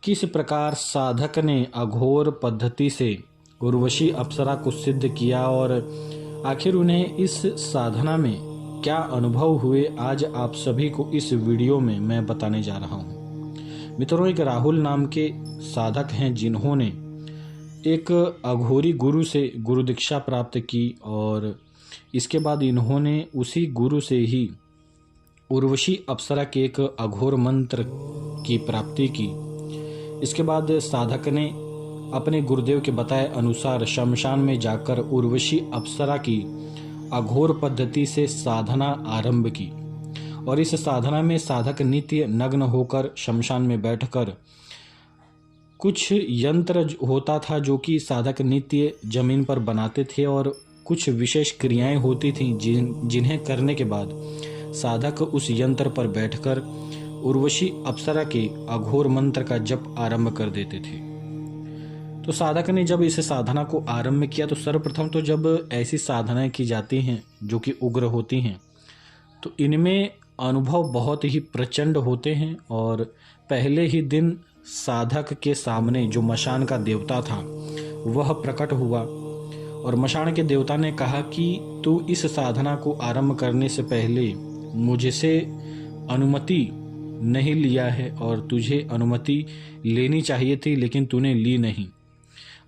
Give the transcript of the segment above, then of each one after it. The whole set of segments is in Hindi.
किस प्रकार साधक ने अघोर पद्धति से उर्वशी अप्सरा को सिद्ध किया और आखिर उन्हें इस साधना में क्या अनुभव हुए, आज आप सभी को इस वीडियो में मैं बताने जा रहा हूँ। मित्रों, एक राहुल नाम के साधक हैं जिन्होंने एक अघोरी गुरु से गुरु दीक्षा प्राप्त की और इसके बाद इन्होंने उसी गुरु से ही उर्वशी अप्सरा के एक अघोर मंत्र की प्राप्ति की। इसके बाद साधक ने अपने गुरुदेव के बताए अनुसार शमशान में जाकर उर्वशी अप्सरा की अघोर पद्धति से साधना आरंभ की और इस साधना में साधक नित्य नग्न होकर शमशान में बैठकर कुछ यंत्र होता था जो कि साधक नित्य जमीन पर बनाते थे और कुछ विशेष क्रियाएं होती थीं जिन्हें करने के बाद साधक उस यंत्र पर बैठकर उर्वशी अप्सरा के अघोर मंत्र का जप आरंभ कर देते थे। तो साधक ने जब इस साधना को आरंभ किया तो सर्वप्रथम तो जब ऐसी साधनाएं की जाती हैं जो कि उग्र होती हैं तो इनमें अनुभव बहुत ही प्रचंड होते हैं और पहले ही दिन साधक के सामने जो मशान का देवता था वह प्रकट हुआ और मशान के देवता ने कहा कि तू इस साधना को आरंभ करने से पहले मुझसे अनुमति नहीं लिया है और तुझे अनुमति लेनी चाहिए थी लेकिन तूने ली नहीं।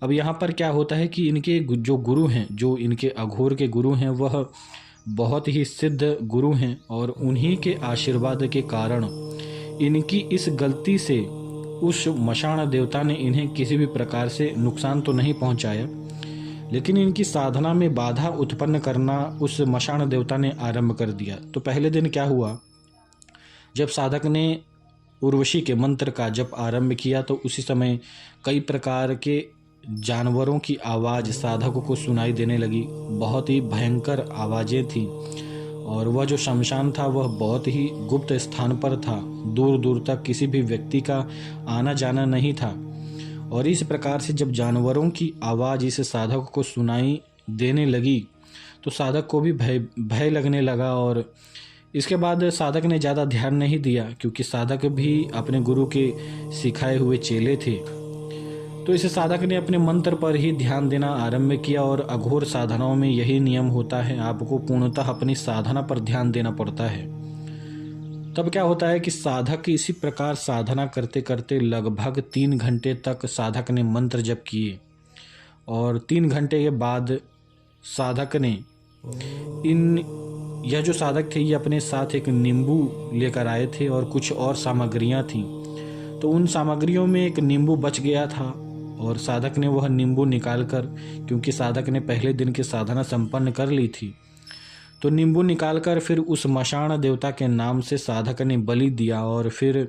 अब यहाँ पर क्या होता है कि इनके जो गुरु हैं, जो इनके अघोर के गुरु हैं, वह बहुत ही सिद्ध गुरु हैं और उन्हीं के आशीर्वाद के कारण इनकी इस गलती से उस मशान देवता ने इन्हें किसी भी प्रकार से नुकसान तो नहीं पहुँचाया, लेकिन इनकी साधना में बाधा उत्पन्न करना उस मशान देवता ने आरंभ कर दिया। तो पहले दिन क्या हुआ, जब साधक ने उर्वशी के मंत्र का जप आरंभ किया तो उसी समय कई प्रकार के जानवरों की आवाज़ साधकों को सुनाई देने लगी। बहुत ही भयंकर आवाज़ें थीं और वह जो शमशान था वह बहुत ही गुप्त स्थान पर था, दूर दूर तक किसी भी व्यक्ति का आना जाना नहीं था। और इस प्रकार से जब जानवरों की आवाज़ इस साधक को सुनाई देने लगी तो साधक को भी भय लगने लगा और इसके बाद साधक ने ज़्यादा ध्यान नहीं दिया क्योंकि साधक भी अपने गुरु के सिखाए हुए चेले थे। तो इस साधक ने अपने मंत्र पर ही ध्यान देना आरंभ किया और अघोर साधनाओं में यही नियम होता है, आपको पूर्णतः अपनी साधना पर ध्यान देना पड़ता है। तब क्या होता है कि साधक इसी प्रकार साधना करते करते लगभग 3 घंटे तक साधक ने मंत्र जप किए और 3 घंटे के बाद साधक ने यह जो साधक थे ये अपने साथ एक नींबू लेकर आए थे और कुछ और सामग्रियां थीं। तो उन सामग्रियों में एक नींबू बच गया था और साधक ने वह नींबू निकालकर, क्योंकि साधक ने पहले दिन की साधना संपन्न कर ली थी, तो नींबू निकालकर फिर उस मशान देवता के नाम से साधक ने बलि दिया और फिर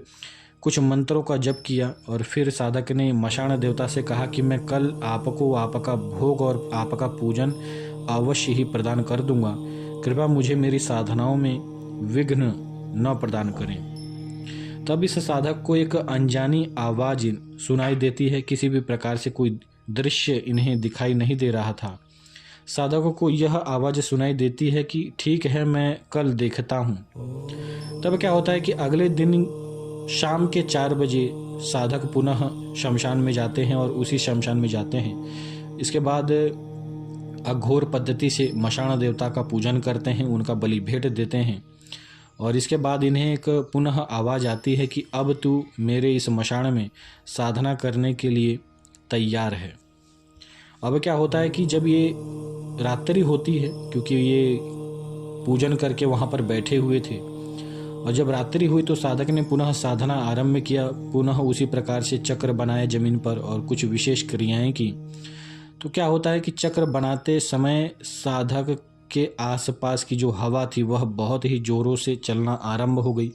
कुछ मंत्रों का जप किया और फिर साधक ने मशान देवता से कहा कि मैं कल आपको आपका भोग और आपका पूजन अवश्य ही प्रदान कर दूंगा, कृपया मुझे मेरी साधनाओं में विघ्न न प्रदान करें। तब इस साधक को एक अनजानी आवाज़ सुनाई देती है, किसी भी प्रकार से कोई दृश्य इन्हें दिखाई नहीं दे रहा था। साधकों को यह आवाज़ सुनाई देती है कि ठीक है, मैं कल देखता हूँ। तब क्या होता है कि अगले दिन शाम के 4 बजे साधक पुनः शमशान में जाते हैं और उसी शमशान में जाते हैं। इसके बाद अघोर पद्धति से मशान देवता का पूजन करते हैं, उनका बलि भेंट देते हैं और इसके बाद इन्हें एक पुनः आवाज़ आती है कि अब तू मेरे इस मशान में साधना करने के लिए तैयार है। अब क्या होता है कि जब ये रात्रि होती है, क्योंकि ये पूजन करके वहाँ पर बैठे हुए थे, और जब रात्रि हुई तो साधक ने पुनः साधना आरंभ किया, पुनः उसी प्रकार से चक्र बनाए जमीन पर और कुछ विशेष क्रियाएं की। तो क्या होता है कि चक्र बनाते समय साधक के आसपास की जो हवा थी वह बहुत ही जोरों से चलना आरंभ हो गई।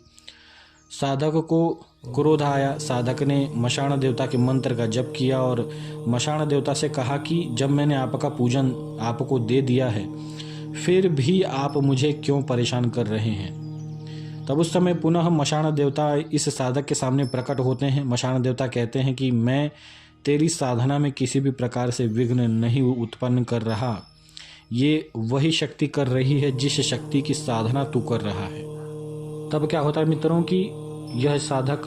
साधक को क्रोध आया, साधक ने मशान देवता के मंत्र का जप किया और मशान देवता से कहा कि जब मैंने आपका पूजन आपको दे दिया है फिर भी आप मुझे क्यों परेशान कर रहे हैं। तब उस समय पुनः मशान देवता इस साधक के सामने प्रकट होते हैं। मशान देवता कहते हैं कि मैं तेरी साधना में किसी भी प्रकार से विघ्न नहीं उत्पन्न कर रहा, ये वही शक्ति कर रही है जिस शक्ति की साधना तू कर रहा है। तब क्या होता है मित्रों कि यह साधक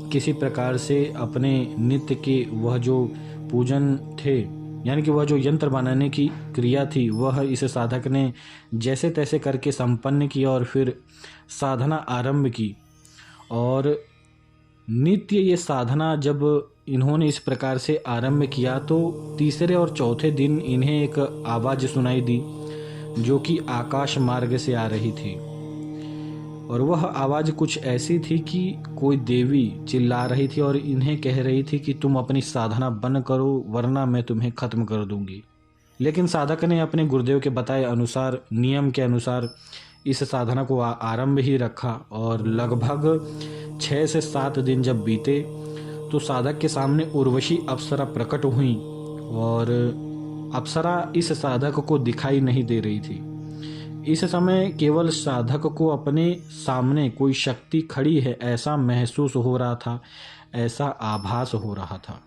किसी प्रकार से अपने नित्य के वह जो पूजन थे, यानी कि वह जो यंत्र बनाने की क्रिया थी, वह इस साधक ने जैसे तैसे करके संपन्न किया और फिर साधना आरंभ की। और नित्य ये साधना जब इन्होंने इस प्रकार से आरंभ किया तो तीसरे और चौथे दिन इन्हें एक आवाज़ सुनाई दी जो कि आकाश मार्ग से आ रही थी। और वह आवाज़ कुछ ऐसी थी कि कोई देवी चिल्ला रही थी और इन्हें कह रही थी कि तुम अपनी साधना बंद करो वरना मैं तुम्हें ख़त्म कर दूंगी। लेकिन साधक ने अपने गुरुदेव के बताए अनुसार, नियम के अनुसार इस साधना को आरंभ ही रखा। और लगभग 6 से 7 दिन जब बीते तो साधक के सामने उर्वशी अप्सरा प्रकट हुई और अप्सरा इस साधक को दिखाई नहीं दे रही थी। इस समय केवल साधक को अपने सामने कोई शक्ति खड़ी है ऐसा महसूस हो रहा था, ऐसा आभास हो रहा था।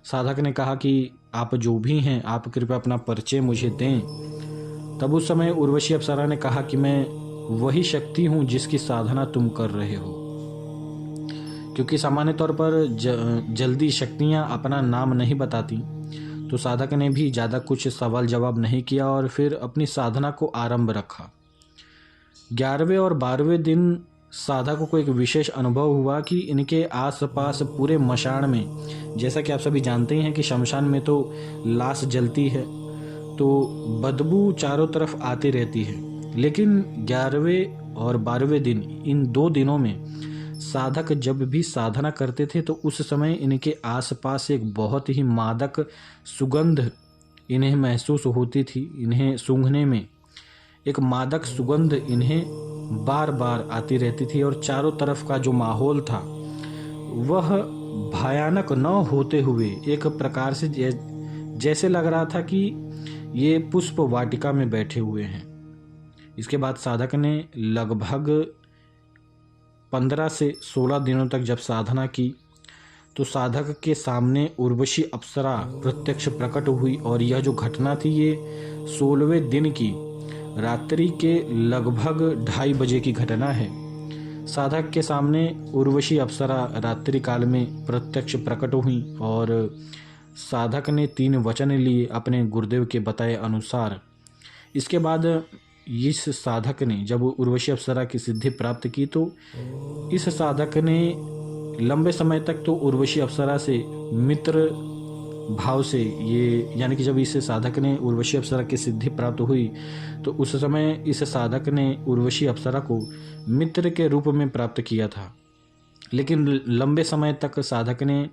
साधक ने कहा कि आप जो भी हैं, आप कृपया अपना परिचय मुझे दें। तब उस समय उर्वशी अप्सरा ने कहा कि मैं वही शक्ति हूँ जिसकी साधना तुम कर रहे हो। क्योंकि सामान्य तौर पर जल्दी शक्तियाँ अपना नाम नहीं बताती, तो साधक ने भी ज़्यादा कुछ सवाल जवाब नहीं किया और फिर अपनी साधना को आरंभ रखा। 11वें और 12वें दिन साधक को एक विशेष अनुभव हुआ कि इनके आसपास पूरे मशान में, जैसा कि आप सभी जानते हैं कि शमशान में तो लाश जलती है तो बदबू चारों तरफ आती रहती है। लेकिन 11वें और 12वें दिन, इन 2 दिनों में साधक जब भी साधना करते थे तो उस समय इनके आसपास एक बहुत ही मादक सुगंध इन्हें महसूस होती थी। इन्हें सूंघने में एक मादक सुगंध इन्हें बार बार आती रहती थी और चारों तरफ का जो माहौल था वह भयानक न होते हुए एक प्रकार से जैसे लग रहा था कि ये पुष्प वाटिका में बैठे हुए हैं। इसके बाद साधक ने लगभग 15 से 16 दिनों तक जब साधना की तो साधक के सामने उर्वशी अप्सरा प्रत्यक्ष प्रकट हुई। और यह जो घटना थी ये 16वें दिन की रात्रि के लगभग 2:30 बजे की घटना है। साधक के सामने उर्वशी अप्सरा रात्रि काल में प्रत्यक्ष प्रकट हुई और साधक ने 3 वचन लिए अपने गुरुदेव के बताए अनुसार। इसके बाद इस साधक ने जब उर्वशी अप्सरा की सिद्धि प्राप्त की तो इस साधक ने लंबे समय तक तो उर्वशी अप्सरा से मित्र भाव से, ये यानी कि जब इस साधक ने उर्वशी अप्सरा की सिद्धि प्राप्त हुई तो उस समय इस साधक ने उर्वशी अप्सरा को मित्र के रूप में प्राप्त किया था। लेकिन लंबे समय तक साधक ने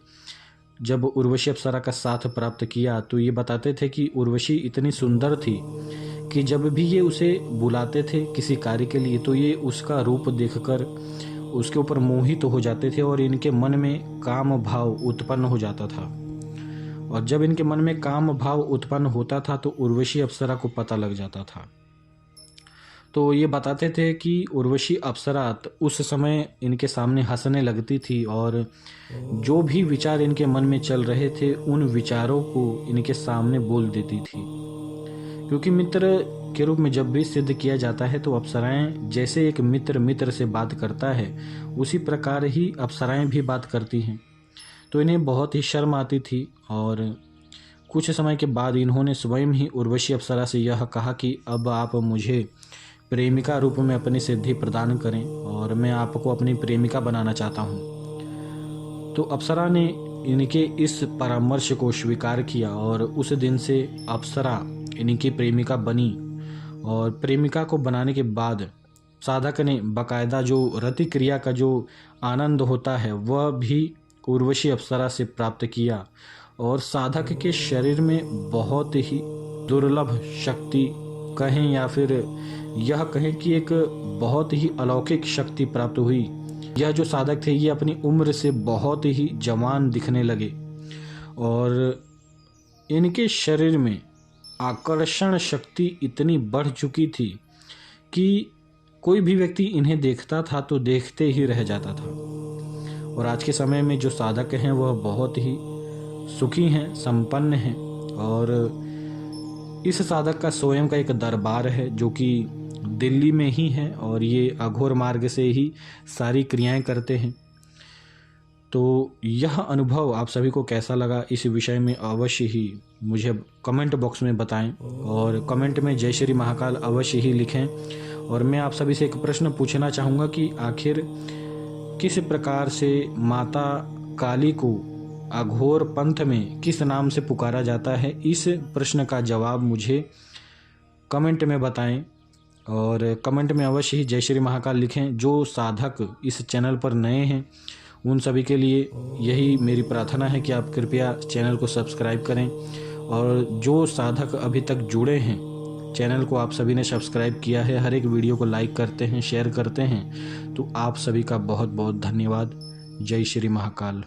जब उर्वशी अप्सरा का साथ प्राप्त किया तो ये बताते थे कि उर्वशी इतनी सुंदर थी कि जब भी ये उसे बुलाते थे किसी कार्य के लिए तो ये उसका रूप देखकर उसके ऊपर मोहित हो जाते थे और इनके मन में काम भाव उत्पन्न हो जाता था। और जब इनके मन में काम भाव उत्पन्न होता था तो उर्वशी अप्सरा को पता लग जाता था। तो ये बताते थे कि उर्वशी अप्सरा उस समय इनके सामने हंसने लगती थी और जो भी विचार इनके मन में चल रहे थे उन विचारों को इनके सामने बोल देती थी। क्योंकि मित्र के रूप में जब भी सिद्ध किया जाता है तो अप्सराएं जैसे एक मित्र से बात करता है उसी प्रकार ही अप्सराएं भी बात करती हैं। तो इन्हें बहुत ही शर्म आती थी और कुछ समय के बाद इन्होंने स्वयं ही उर्वशी अप्सरा से यह कहा कि अब आप मुझे प्रेमिका रूप में अपनी सिद्धि प्रदान करें और मैं आपको अपनी प्रेमिका बनाना चाहता हूँ। तो अप्सरा ने इनके इस परामर्श को स्वीकार किया और उस दिन से अप्सरा इनकी प्रेमिका बनी। और प्रेमिका को बनाने के बाद साधक ने बाकायदा जो रति क्रिया का जो आनंद होता है वह भी उर्वशी अप्सरा से प्राप्त किया। और साधक के शरीर में बहुत ही दुर्लभ शक्ति कहें या फिर यह कहें कि एक बहुत ही अलौकिक शक्ति प्राप्त हुई। यह जो साधक थे ये अपनी उम्र से बहुत ही जवान दिखने लगे और इनके शरीर में आकर्षण शक्ति इतनी बढ़ चुकी थी कि कोई भी व्यक्ति इन्हें देखता था तो देखते ही रह जाता था। और आज के समय में जो साधक हैं वह बहुत ही सुखी हैं, संपन्न हैं। और इस साधक का स्वयं का एक दरबार है जो कि दिल्ली में ही है और ये अघोर मार्ग से ही सारी क्रियाएं करते हैं। तो यह अनुभव आप सभी को कैसा लगा, इस विषय में अवश्य ही मुझे कमेंट बॉक्स में बताएं और कमेंट में जय श्री महाकाल अवश्य ही लिखें। और मैं आप सभी से एक प्रश्न पूछना चाहूँगा कि आखिर किस प्रकार से माता काली को अघोर पंथ में किस नाम से पुकारा जाता है, इस प्रश्न का जवाब मुझे कमेंट में बताएं और कमेंट में अवश्य ही जय श्री महाकाल लिखें। जो साधक इस चैनल पर नए हैं उन सभी के लिए यही मेरी प्रार्थना है कि आप कृपया चैनल को सब्सक्राइब करें, और जो साधक अभी तक जुड़े हैं चैनल को आप सभी ने सब्सक्राइब किया है, हर एक वीडियो को लाइक करते हैं, शेयर करते हैं, तो आप सभी का बहुत बहुत धन्यवाद। जय श्री महाकाल।